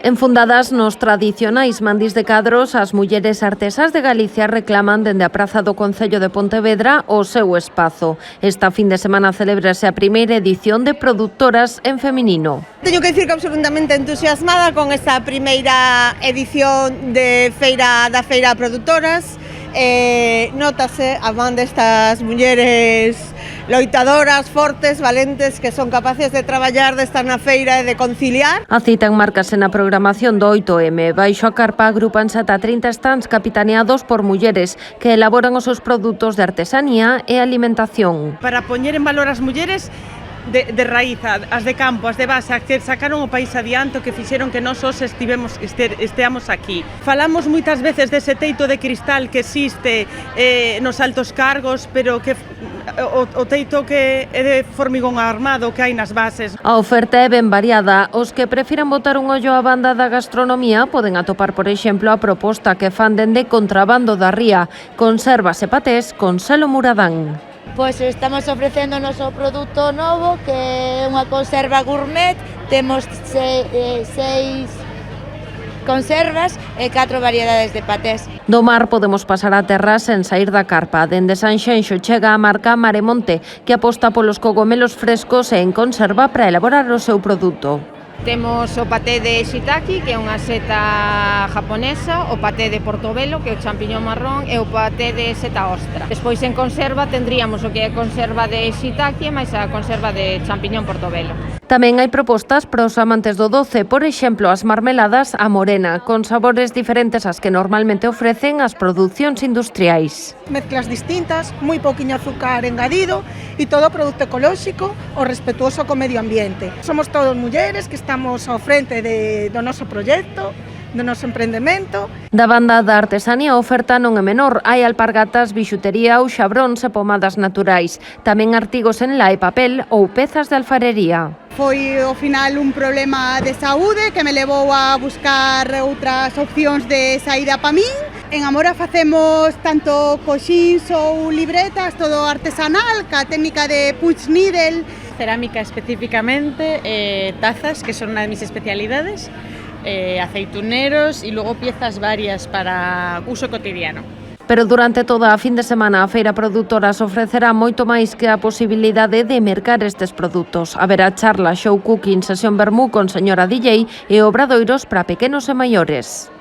Enfundadas nos tradicionais mandís de cadros, as mulleres artesás de Galicia reclaman dende a praza do Concello de Pontevedra o seu espazo. Esta fin de semana celébrase a primeira edición de Produtoras en feminino. Teño que dicir que absolutamente entusiasmada con esta primeira edición de da Feira Produtoras. Notase a man destas mulleres loitadoras, fortes, valentes, que son capaces de traballar, de estar na feira e de conciliar. A cita enmárcase na programación do 8M. Baixo a carpa agrupanse ata 30 stands capitaneados por mulleres que elaboran os seus produtos de artesanía e alimentación. Para poñer en valor as mulleres de raíz, as de campo, as de base, as que sacaron o país adiante, que fixeron que nós os esteamos aquí. Falamos moitas veces dese teito de cristal que existe nos altos cargos, pero que o teito que é de formigón armado que hai nas bases. A oferta é ben variada. Os que prefiran botar un ollo á banda da gastronomía poden atopar, por exemplo, a proposta que fan dende Contrabando da Ría, conservas e patés con selo Muradán. Pois estamos ofrecendo o noso produto novo, que é unha conserva gourmet. Temos 6 conservas e 4 variedades de patés. Do mar podemos pasar a terra sen sair da carpa. Dende Sanxenxo chega a marca Maremonte, que aposta polos cogomelos frescos e en conserva para elaborar o seu produto. Temos o paté de shiitake, que é unha seta japonesa, o paté de portobelo, que é o champiñón marrón, e o paté de seta ostra. Despois en conserva tendríamos o que é conserva de shiitake máis a conserva de champiñón portobelo. Tamén hai propostas para os amantes do doce, por exemplo, as marmeladas a morena, con sabores diferentes ás que normalmente ofrecen as producións industriais. Mezclas distintas, moi pouquiño azúcar engadido e todo produto ecolóxico o respetuoso co medio ambiente. Somos todos mulleres que estamos ao frente do noso proxecto, do noso emprendemento. Da banda da artesanía a oferta non é menor. Hai alpargatas, bixutería ou xabróns e pomadas naturais. Tamén artigos en la e papel ou pezas de alfarería. Foi ao final un problema de saúde que me levou a buscar outras opcións de saída para min. En Amora facemos tanto coxíns ou libretas, todo artesanal, ca técnica de punch needle. Cerámica específicamente, tazas, que son unha de mis especialidades, aceituneros e logo piezas varias para uso cotidiano. Pero durante toda a fin de semana a Feira Produtoras ofrecerá moito máis que a posibilidade de mercar estes produtos. Haberá charla, show cooking, sesión vermú con señora DJ e obradoiros para pequenos e maiores.